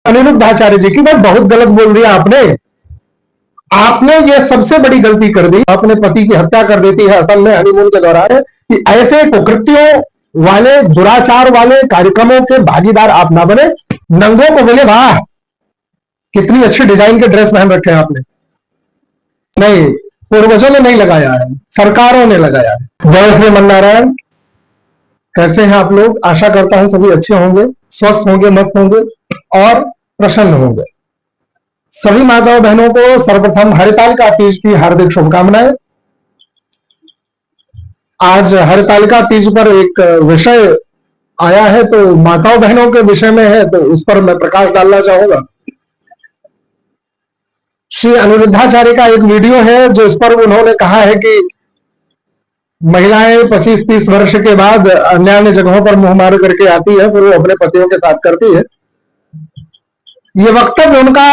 अनिरुद्धाचार्य जी की बात बहुत गलत बोल दिया आपने। आपने ये सबसे बड़ी गलती कर दी, अपने पति की हत्या कर देती है असल में हनीमून के दौरान, कि ऐसे कुकृत्यों वाले दुराचार वाले कार्यक्रमों के भागीदार आप ना बने। नंगों को बोले वाह कितनी अच्छी डिजाइन के ड्रेस पहन रखे हैं आपने। नहीं, पूर्वजों ने नहीं लगाया है, सरकारों ने लगाया है। जय श्री मन्नारायण। कैसे हैं आप लोग? आशा करता हूं सभी अच्छे होंगे, स्वस्थ होंगे, मस्त होंगे और प्रसन्न होंगे। सभी माताओं बहनों को सर्वप्रथम हरितालिका तीज की हार्दिक शुभकामनाएं। आज हरितालिका तीज पर एक विषय आया है, तो माताओं बहनों के विषय में है, तो उस पर मैं प्रकाश डालना चाहूंगा। श्री अनिरुद्धाचार्य का एक वीडियो है जो इस पर उन्होंने कहा है कि महिलाएं 25-30 वर्ष के बाद अन्य अन्य जगहों पर मुंह मार करके आती है, फिर वो अपने पतियों के साथ करती है। ये वक्तव्य उनका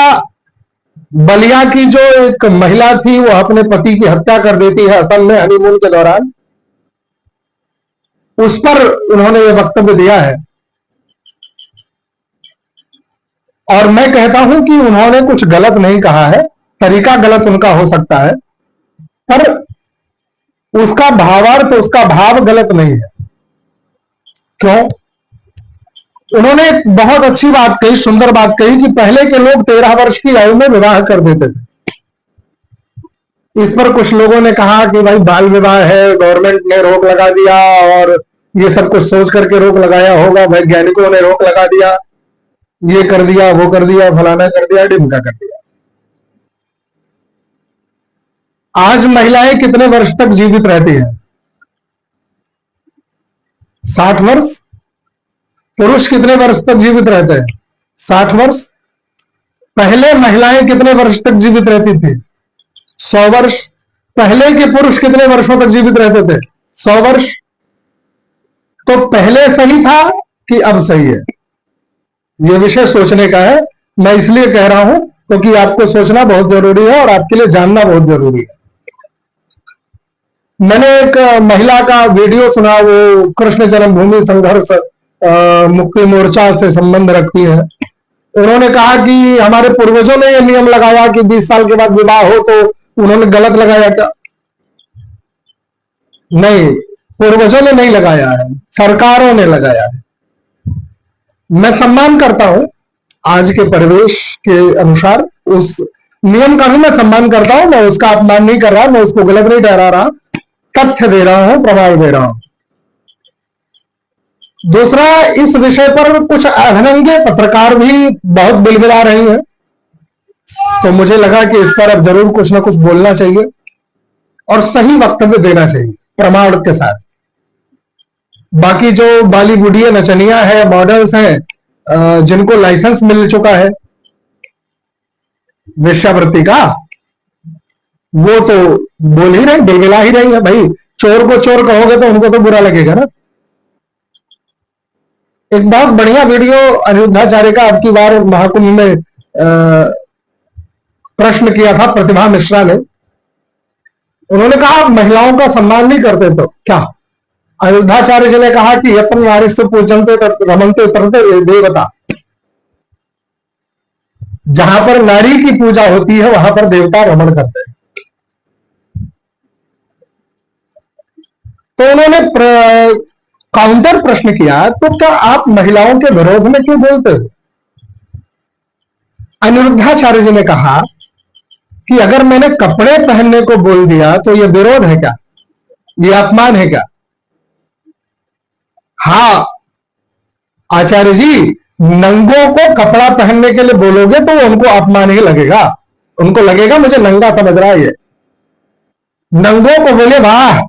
बलिया की जो एक महिला थी वो अपने पति की हत्या कर देती है असल में हनीमून के दौरान, उस पर उन्होंने ये वक्तव्य दिया है। और मैं कहता हूं कि उन्होंने कुछ गलत नहीं कहा है, तरीका गलत उनका हो सकता है, पर उसका भावार्थ, उसका भाव गलत नहीं है। क्यों? उन्होंने एक बहुत अच्छी बात कही, सुंदर बात कही कि पहले के लोग 13 वर्ष की आयु में विवाह कर देते थे। इस पर कुछ लोगों ने कहा कि भाई बाल विवाह है, गवर्नमेंट ने रोक लगा दिया, और ये सब कुछ सोच करके रोक लगाया होगा, वैज्ञानिकों ने रोक लगा दिया, ये कर दिया, वो कर दिया, फलाना कर दिया, ढिमका कर दिया। आज महिलाएं कितने वर्ष तक जीवित रहती हैं? 60 वर्ष। पुरुष कितने वर्ष तक जीवित रहते हैं? 60 वर्ष। पहले महिलाएं कितने वर्ष तक जीवित रहती थी? 100 वर्ष। पहले के पुरुष कितने वर्षों तक जीवित रहते थे? 100 वर्ष। तो पहले सही था कि अब सही है? यह विषय सोचने का है। मैं इसलिए कह रहा हूं क्योंकि आपको सोचना बहुत जरूरी है और आपके लिए जानना बहुत जरूरी है। मैंने एक महिला का वीडियो सुना, वो कृष्ण जन्मभूमि संघर्ष मुक्ति मोर्चा से संबंध रखती है। उन्होंने कहा कि हमारे पूर्वजों ने यह नियम लगाया कि 20 साल के बाद विवाह हो, तो उन्होंने गलत लगाया क्या? नहीं, पूर्वजों ने नहीं लगाया है, सरकारों ने लगाया है। मैं सम्मान करता हूं आज के परिवेश के अनुसार, उस नियम का भी मैं सम्मान करता हूं। मैं उसका अपमान नहीं कर रहा, मैं उसको गलत नहीं ठहरा रहा, तथ्य दे रहा हूं, प्रमाण दे रहा हूं। दूसरा, इस विषय पर कुछ अधरंगे पत्रकार भी बहुत बिलबिला रही हैं, तो मुझे लगा कि इस पर अब जरूर कुछ ना कुछ बोलना चाहिए और सही वक्तव्य देना चाहिए प्रमाण के साथ। बाकी जो बॉलीवुडीय नचनिया है, मॉडल्स हैं, जिनको लाइसेंस मिल चुका है वेश्यावृत्ति का, वो तो बोल ही रहे, बिलबिला ही रही है। भाई चोर को चोर कहोगे तो उनको तो बुरा लगेगा ना। एक बहुत बढ़िया वीडियो अनिरुद्धाचार्य का अब की बार महाकुंभ में प्रश्न किया था प्रतिभा मिश्रा ने। उन्होंने कहा आप महिलाओं का सम्मान नहीं करते तो क्या? अनिरुद्धाचार्य जी ने कहा कि यत्र नारीस्तु पूजन्ते रमन्ते तरते देवता। जहां पर नारी की पूजा होती है वहां पर देवता रमण करते हैं। तो उन्होंने काउंटर प्रश्न किया, तो क्या आप महिलाओं के विरोध में क्यों बोलते हो? अनिरुद्धाचार्य जी ने कहा कि अगर मैंने कपड़े पहनने को बोल दिया तो यह विरोध है क्या? यह अपमान है क्या? हाँ आचार्य जी, नंगों को कपड़ा पहनने के लिए बोलोगे तो उनको अपमान ही लगेगा। उनको लगेगा मुझे नंगा समझ रहा है ये। नंगों को बोले वाह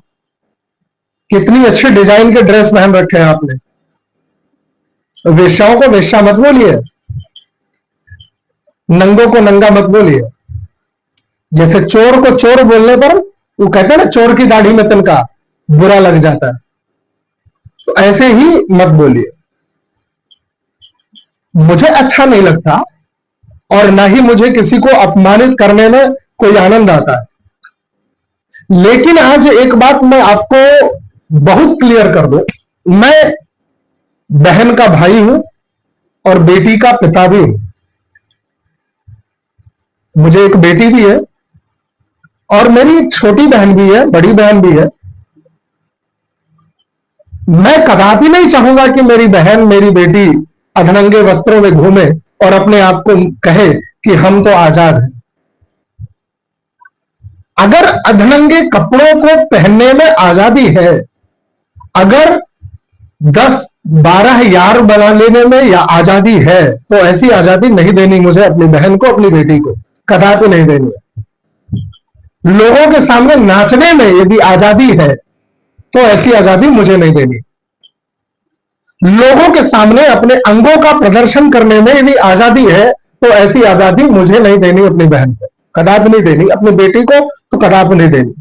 कितनी अच्छी डिजाइन के ड्रेस पहन रखे हैं आपने। वेश्याओं को वेश्या मत बोलिए, नंगों को नंगा मत बोलिए। जैसे चोर को चोर बोलने पर वो कहते हैं ना, चोर की दाढ़ी में तिनका, बुरा लग जाता है, तो ऐसे ही मत बोलिए। मुझे अच्छा नहीं लगता और ना ही मुझे किसी को अपमानित करने में कोई आनंद आता है। लेकिन आज एक बात मैं आपको बहुत क्लियर कर दूं, मैं बहन का भाई हूं और बेटी का पिता भी हूं। मुझे एक बेटी भी है और मेरी एक छोटी बहन भी है, बड़ी बहन भी है। मैं कदापि नहीं चाहूंगा कि मेरी बहन, मेरी बेटी अधनंगे वस्त्रों में घूमे और अपने आप को कहे कि हम तो आजाद हैं। अगर अधनंगे कपड़ों को पहनने में आजादी है, अगर 10-12 यार बना लेने में या आजादी है, तो ऐसी आजादी नहीं देनी मुझे अपनी बहन को, अपनी बेटी को, कदापि नहीं देनी है। लोगों के सामने नाचने में यदि आजादी है तो ऐसी आजादी मुझे नहीं देनी। लोगों के सामने अपने अंगों का प्रदर्शन करने में यदि आजादी है तो ऐसी आजादी मुझे नहीं देनी अपनी बहन को, कदापि नहीं देनी। अपनी बेटी को तो कदापि नहीं देनी।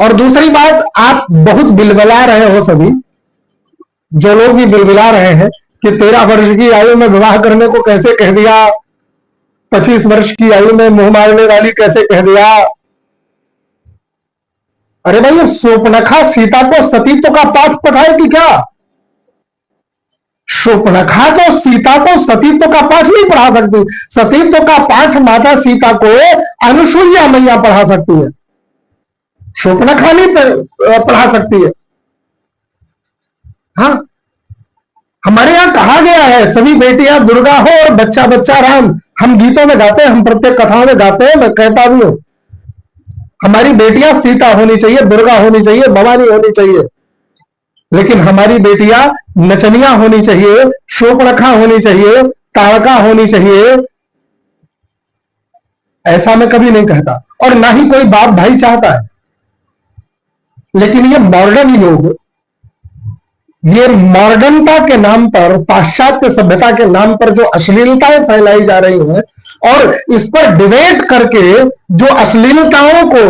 और दूसरी बात, आप बहुत बिलबिला रहे हो, सभी जो लोग भी बिलबिला रहे हैं कि 13 वर्ष की आयु में विवाह करने को कैसे कह दिया, 25 वर्ष की आयु में मुंह मारने वाली कैसे कह दिया। अरे भाई, शूर्पणखा सीता को सतीत्व का पाठ पढ़ाएगी क्या? शूर्पणखा तो सीता को सतीत्व का पाठ नहीं पढ़ा सकती। सतीत्व का पाठ माता सीता को अनुसुईया मैया पढ़ा सकती है, शूर्पणखा नहीं पढ़ा सकती है। हाँ, हमारे यहां कहा गया है सभी बेटियां दुर्गा हो और बच्चा बच्चा राम। हम गीतों में गाते हैं, हम प्रत्येक कथाओं में गाते हैं, मैं कहता भी हूं हमारी बेटियां सीता होनी चाहिए, दुर्गा होनी चाहिए, भवानी होनी चाहिए। लेकिन हमारी बेटियां नचनिया होनी चाहिए, शूर्पणखा होनी चाहिए, ताड़का होनी चाहिए, ऐसा मैं कभी नहीं कहता और ना ही कोई बाप भाई चाहता है। लेकिन ये मॉडर्न युग, ये मॉडर्नता के नाम पर, पाश्चात्य सभ्यता के नाम पर जो अश्लीलताएं फैलाई जा रही हैं और इस पर डिबेट करके जो अश्लीलताओं को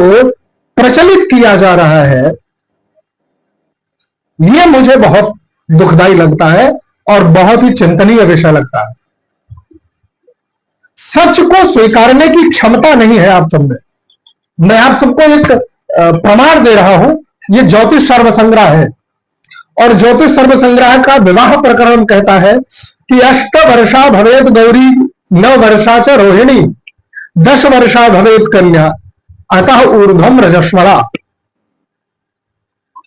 प्रचलित किया जा रहा है, ये मुझे बहुत दुखदाई लगता है और बहुत ही चिंतनीय विषय लगता है। सच को स्वीकारने की क्षमता नहीं है आप सब में। मैं आप सबको एक प्रमाण दे रहा हूं, ये ज्योतिष सर्वसंग्रह है और ज्योतिष सर्वसंग्रह का विवाह प्रकरण कहता है कि 8 वर्षा भवेद गौरी 9 वर्षा च रोहिणी 10 वर्षा भवेद कन्या अतः ऊर्ध्वम रजस्वला।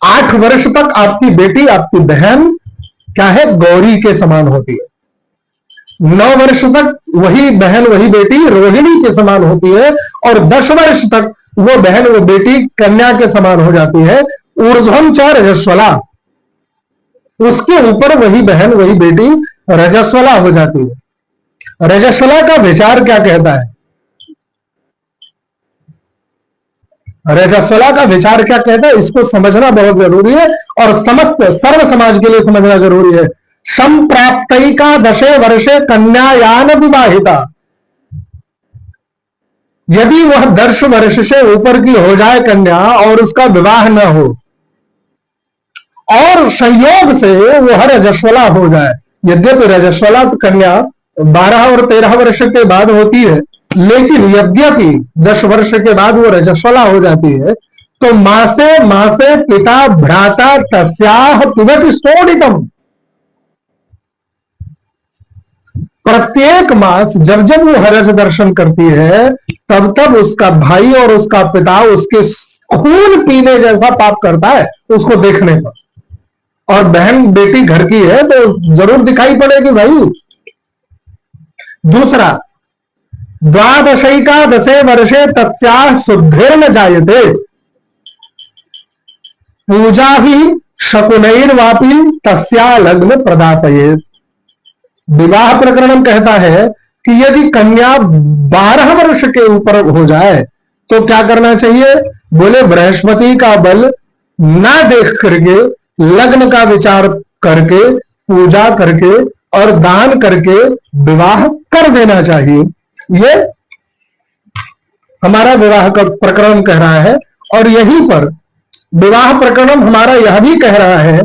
8 वर्ष तक आपकी बेटी, आपकी बहन क्या है, गौरी के समान होती है। 9 वर्ष तक वही बहन, वही बेटी रोहिणी के समान होती है और 10 वर्ष तक वो बहन, वो बेटी कन्या के समान हो जाती है। ऊर्ध्वम च रजस्वला, उसके ऊपर वही बहन, वही बेटी रजस्वला हो जाती है। रजस्वला का विचार क्या कहता है? रजस्वला का विचार क्या कहता है, इसको समझना बहुत जरूरी है और समस्त सर्व समाज के लिए समझना जरूरी है। संप्राप्तिका 10 वर्षे कन्यायान विवाहिता, यदि वह 10 वर्ष से ऊपर की हो जाए कन्या और उसका विवाह न हो और संयोग से वह रजस्वला हो जाए, यद्यपि रजस्वला कन्या 12 और 13 वर्ष के बाद होती है, लेकिन यद्यपि 10 वर्ष के बाद वो रजस्वला हो जाती है, तो मासे पिता भ्राता तस्याह पिबति स्तोडितम। प्रत्येक मास जब जब वो हरज दर्शन करती है, तब तब उसका भाई और उसका पिता उसके खून पीने जैसा पाप करता है उसको देखने पर। और बहन बेटी घर की है तो जरूर दिखाई पड़ेगी भाई। दूसरा, 12 वर्षे तस्याः शुद्धिर्न जायते पूजा ही शकुनैर्वापि तस्या लग्न प्रदापयेत्। विवाह प्रकरण कहता है कि यदि कन्या 12 वर्ष के ऊपर हो जाए तो क्या करना चाहिए? बोले बृहस्पति का बल ना देख करके, लग्न का विचार करके, पूजा करके और दान करके विवाह कर देना चाहिए। ये हमारा विवाह का प्रकरण कह रहा है। और यहीं पर विवाह प्रकरण हमारा यह भी कह रहा है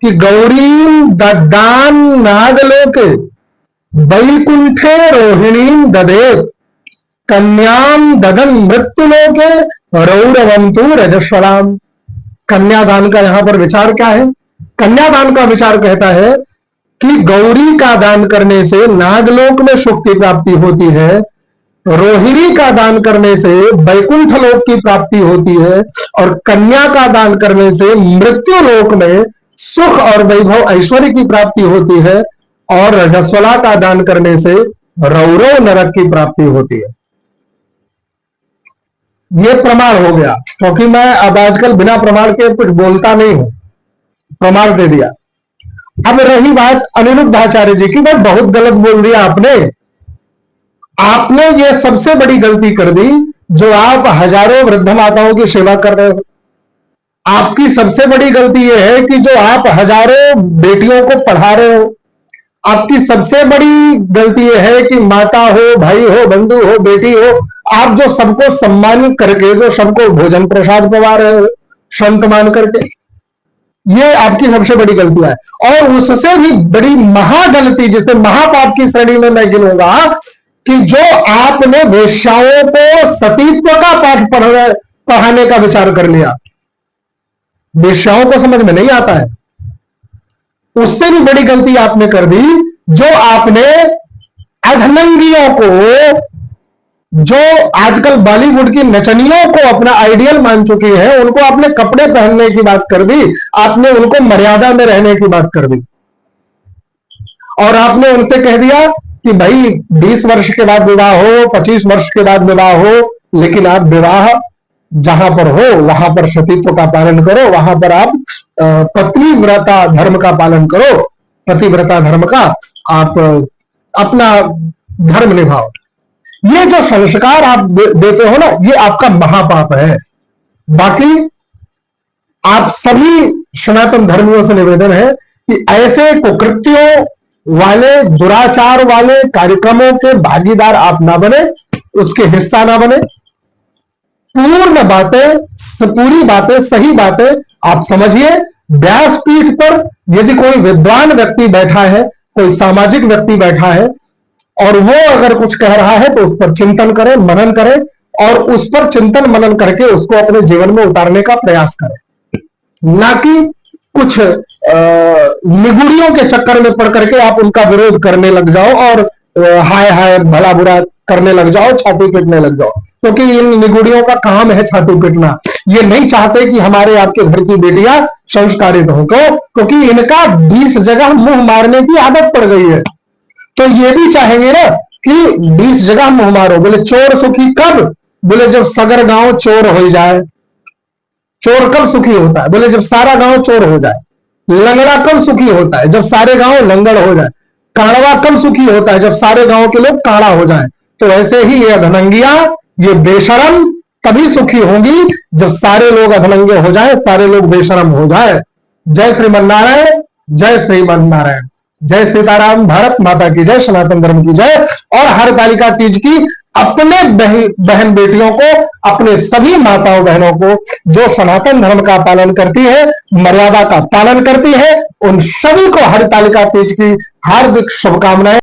कि गौरी दद्दान नागलोके वैकुंठे रोहिणी ददेत कन्याम ददन मृत्युलोके रौरवंतु रजस्वलाम। कन्यादान का यहां पर विचार क्या है? कन्यादान का विचार कहता है कि गौरी का दान करने से नागलोक में सुख की प्राप्ति होती है, रोहिणी का दान करने से वैकुंठ लोक की प्राप्ति होती है और कन्या का दान करने से मृत्यु लोक में सुख और वैभव ऐश्वर्य की प्राप्ति होती है और रजस्वला का दान करने से रौरव नरक की प्राप्ति होती है। ये प्रमाण हो गया, क्योंकि मैं अब आजकल बिना प्रमाण के कुछ बोलता नहीं हूं, प्रमाण दे दिया। अब रही बात अनिरुद्धाचार्य जी की, मैं बहुत गलत बोल दिया आपने ये सबसे बड़ी गलती कर दी जो आप हजारों वृद्ध माताओं की सेवा कर रहे हो। आपकी सबसे बड़ी गलती यह है कि जो आप हजारों बेटियों को पढ़ा रहे हो। आपकी सबसे बड़ी गलती यह है कि माता हो, भाई हो, बंधु हो, बेटी हो, आप जो सबको सम्मानित करके, जो सबको भोजन प्रसाद पवा रहे हो संत मान करके, ये आपकी सबसे बड़ी गलती है। और उससे भी बड़ी महागलती, जिसे महापाप की श्रेणी में मैं गिनूंगा, कि जो आपने वेश्याओं को सतीत्व का पाठ पढ़ाने का विचार कर लिया। वेश्याओं को समझ में नहीं आता है। उससे भी बड़ी गलती आपने कर दी, जो आपने अधनंगियों को, जो आजकल बॉलीवुड की नचनियों को अपना आइडियल मान चुकी है, उनको आपने कपड़े पहनने की बात कर दी, आपने उनको मर्यादा में रहने की बात कर दी और आपने उनसे कह दिया कि भाई 20 वर्ष के बाद विवाह हो, 25 वर्ष के बाद विवाह हो, लेकिन आप विवाह जहां पर हो वहां पर सतीत्व का पालन करो, वहां पर आप पतिव्रता धर्म का पालन करो, पतिव्रता धर्म का आप अपना धर्म निभाओ। ये जो संस्कार आप देते हो ना, ये आपका महापाप है। बाकी आप सभी सनातन धर्मियों से निवेदन है कि ऐसे कुकृत्यों वाले, दुराचार वाले कार्यक्रमों के भागीदार आप ना बने, उसके हिस्सा ना बने। पूर्ण बातें, पूरी बातें, सही बातें आप समझिए। व्यासपीठ पर यदि कोई विद्वान व्यक्ति बैठा है, कोई सामाजिक व्यक्ति बैठा है और वो अगर कुछ कह रहा है तो उस पर चिंतन करें, मनन करें और उस पर चिंतन मनन करके उसको अपने जीवन में उतारने का प्रयास करें, ना कि कुछ निगुड़ियों के चक्कर में पड़ करके आप उनका विरोध करने लग जाओ और हाय हाय भला बुरा करने लग जाओ, छाती पीटने लग जाओ। क्योंकि इन निगुड़ियों का काम है छाती पीटना। ये नहीं चाहते कि हमारे आपके घर की बेटियां संस्कारित हो, क्योंकि इनका 20 जगह मुंह मारने की आदत पड़ गई है। तो ये भी चाहेंगे ना कि 20 जगह मुंह मारो। बोले चोर सुखी कब? बोले जब सगर गांव चोर हो जाए। चोर कब सुखी होता है? बोले जब सारा गांव चोर हो जाए। लंगड़ा कब सुखी होता है? जब सारे गांव लंगड़ हो जाए। काढ़वा कब सुखी होता है? जब सारे गांव के लोग काढ़ा हो जाए। तो ऐसे ही ये अधनंगियां, ये बेशरम तभी सुखी होंगी जब सारे लोग अधनंगे हो जाए, सारे लोग बेशरम हो जाए। जय श्रीमन नारायण, जय श्रीमन नारायण, जय सीताराम, भारत माता की जय, सनातन धर्म की जय। और हरतालिका तीज की अपने बहन बेटियों को, अपने सभी माताओं बहनों को जो सनातन धर्म का पालन करती है, मर्यादा का पालन करती है, उन सभी को हरतालिका तीज की हार्दिक शुभकामनाएं।